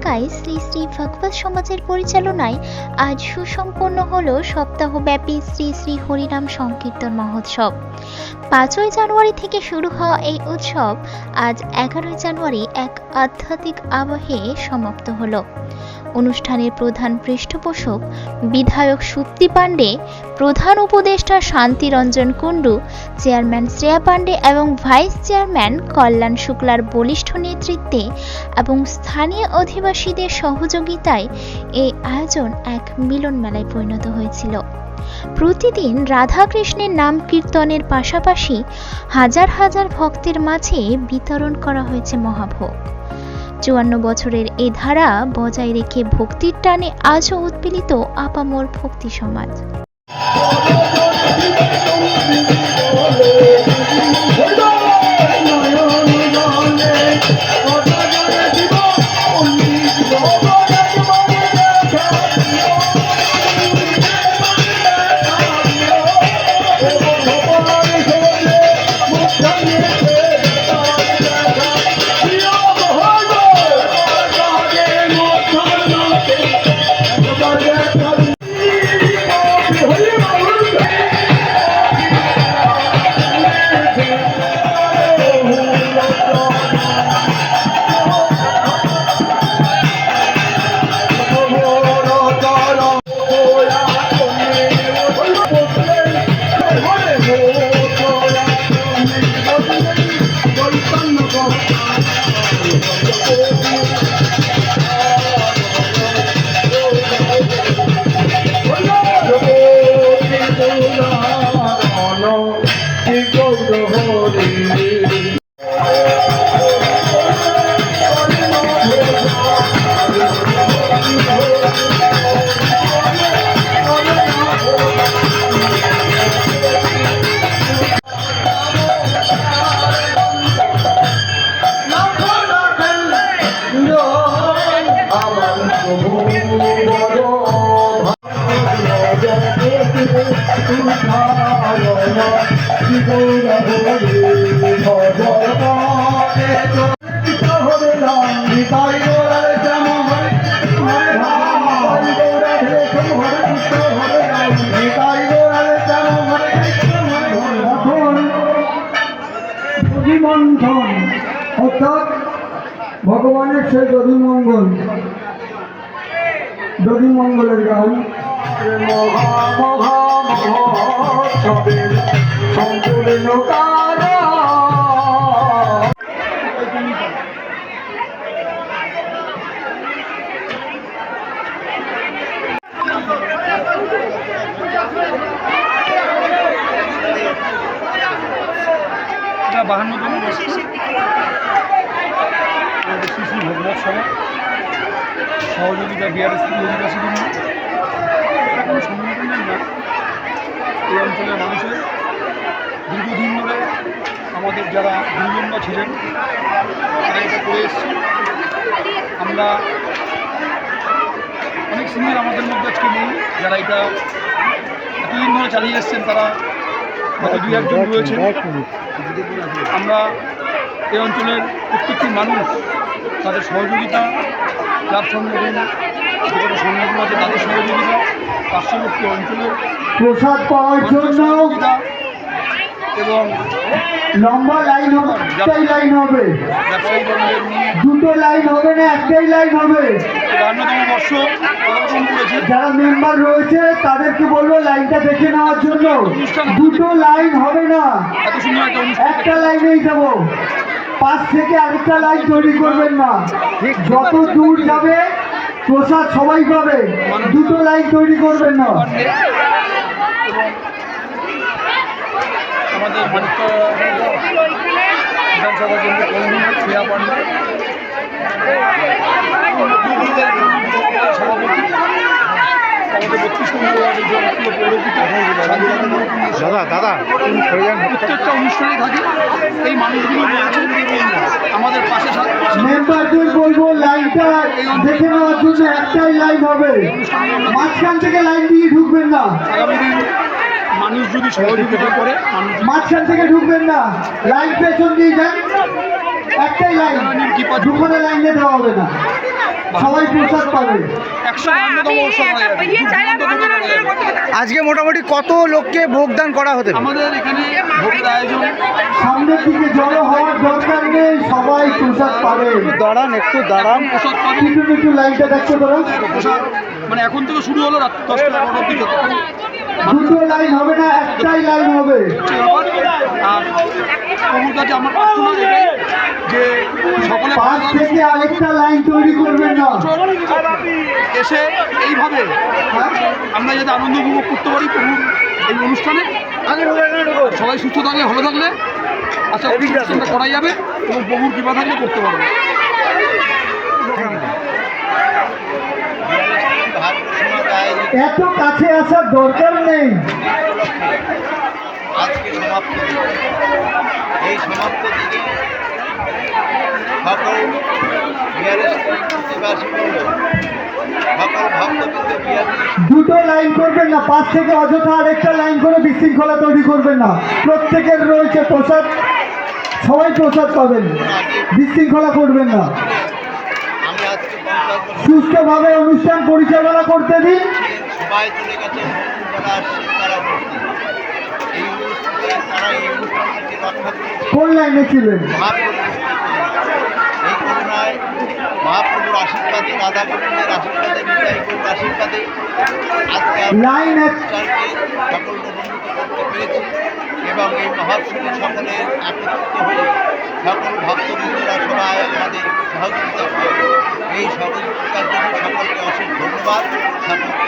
এলাকায় শ্রী শ্রী ভগবত সমাজের পরিচালনায় আজ সুসম্পন্ন হল সপ্তাহব্যাপী শ্রী শ্রী হরিনাম সংকীর্তন মহোৎসব। 5ই জানুয়ারি থেকে শুরু হওয়া এই উৎসব আজ 11ই জানুয়ারি এক আধ্যাত্মিক আবহে সমাপ্ত হল। অনুষ্ঠানের প্রধান পৃষ্ঠপোষক বিধায়ক সুপ্তি পাণ্ডে, প্রধান উপদেষ্টা শান্তি রঞ্জন কুণ্ডু, চেয়ারম্যান শ্রেয়া পাণ্ডে এবং ভাইস চেয়ারম্যান কল্যাণ শুক্লার বলিষ্ঠ নেতৃত্বে এবং স্থানীয় অধিবাসীদের সহযোগিতায় এই আয়োজন এক মিলন মেলায় পরিণত হয়েছিল। প্রতিদিন রাধাকৃষ্ণের নাম কীর্তনের পাশাপাশি হাজার হাজার ভক্তের মাঝে বিতরণ করা হয়েছে মহাভোগ। 54 বছরের এ ধারা বজায় রেখে ভক্তির টানে আজও উৎপীড়িত আপামর ভক্তি সমাজ। অর্থাৎ ভগবানের সেই দধিমঙ্গলের গান সম্পূর্ণ শ্রী ভগবত সভা সহযোগিতা বিআরএসপি অধিবাসীবৃন্দ কোনো সংগঠনের না, এই অঞ্চলের মানুষের দীর্ঘদিন ধরে আমাদের যারা গুরুজনরা ছিলেন তারা এটা করে এসছে। আমরা অনেক সিনিয়র আমাদের মধ্যে আজকে নেই, যারা এটা এতদিন ধরে চালিয়ে এসছেন, তারা হয়তো 2-1 জন রয়েছে। আমরা এই অঞ্চলের প্রত্যেকটি মানুষ তাদের সহযোগিতা, ক্লাব সংগঠন, যেগুলো সংগঠন আছে তাদের সহযোগিতা, পার্শ্ববর্তী অঞ্চলের প্রসাদ পাওয়ার জন্য এবং লম্বা লাইন হবে, একটাই লাইন হবে, ব্যবসায়ী বর্গের নিয়ে 2টো লাইন হবে না, একটাই লাইন হবে। 52তম বর্ষ পদার্পণ করেছে। যারা মেম্বার রয়েছে তাদেরকে বলবো লাইনটা দেখে নেওয়ার জন্য। 2টো লাইন হবে না, এত সুন্দর একটা অনুষ্ঠান, একটা লাইনেই যাবো। পাশ থেকে আরেকটা লাইন তৈরি করবেন না, যত দূর যাবে প্রসাদ সবাই পাবে, 2টো লাইন তৈরি করবেন না। আমাদের মানিকতলা বিধানসভা কেন্দ্রের কনভেনর শ্রেয়া পাণ্ডে, সভাপতি, আমাদের 32 নম্বর ওয়ার্ডের জনপ্রিয় পৌরপিতা দাদা প্রত্যেকটা অনুষ্ঠানে থাকে। এই মানুষগুলো আমাদের পাশে মেম্বারদের বলবো লাইনটা দেখে নেওয়ার জন্য, একটাই লাইন হবে, মাঝখান থেকে লাইন দিয়ে ঢুকবেন না। আগামী দিন মানুষ যদি সহযোগিতা করে, মাঝখান থেকে ঢুকবেন না, লাইন পেছন দিয়ে যান। একটাই লাইন, দুখানে লাইন দিতে হবে না, সবাই প্রসাদ পাবে। 152তম বর্ষ করা যাবে। আজকে মোটামুটি কত লোককে ভোগদান করা হতে পারে? আমাদের এখানে ভোগের আয়োজন সামনের দিকে জড়ো হওয়ার দরকার নেই, সবাই প্রসাদ পাবে। দাঁড়ান, একটু দাঁড়ান। প্রসাদ পাবে। একটু লাইনটা দেখতে পারো। প্রসাদ মানে এখন থেকে শুরু হলো রাত 10টা 11টা অবধি যতক্ষণ দুটো লাইন হবে না, একটাই লাইন হবে। হচ্ছে ব্যাপার। আর প্রভুর কাছে আমার প্রার্থনা এটাই যে সকলে পাশ থেকে আরেকটা লাইন তৈরি করবেন না। এসে এইভাবে আমরা যাতে আনন্দ উপভোগ করতে পারি প্রভুর এই অনুষ্ঠানে। সবাই সুস্থ থাকলে ভালো থাকলে আচ্ছা অনুষ্ঠানটা করা যাবে এবং প্রভুর কৃপা থাকলে করতে পারবে। এত কাছে আসার দরকার নেই। আজকে সমাপ্ত দিন। এই সমাপ্ত দিনে সকল বিহারের সকল ভক্তবৃন্দ বিহার দুটো লাইন করবেন না, পাশ থেকে অযথা আরেকটা লাইন করে বিশৃঙ্খলা তৈরি করবেন না। প্রত্যেকের রয়েছে প্রসাদ, সবাই প্রসাদ পাবেন, বিশৃঙ্খলা করবেন না। আমি আজকে পঞ্চায়েত সুষ্ঠুভাবে অনুষ্ঠান পরিচালনা করতে দিন। সবাই চলে গেছে, যারা আসছে তারা উপস্থিত। এই অনুষ্ঠানে তারা এই অনুষ্ঠানকে রক্ষা করেছে কোন লাইনে ছিলেন? মহাপ্রভুর এই করুণায় মহাপ্রভুর আশীর্বাদে, রাধা গোবিন্দের আশীর্বাদে, নিতাই গৌর আশীর্বাদে আজকে লাইন এক। অনুষ্ঠানকে সাফল্যমণ্ডিত করতে পেরেছি এবং এই মহোৎসবে সকলের একত্রিত হয়ে সকল ভক্তবৃন্দরা সবাই আমাদের সহযোগিতা করে। এই সহযোগিতার জন্য সকলকে অশেষ ধন্যবাদ, সকলকে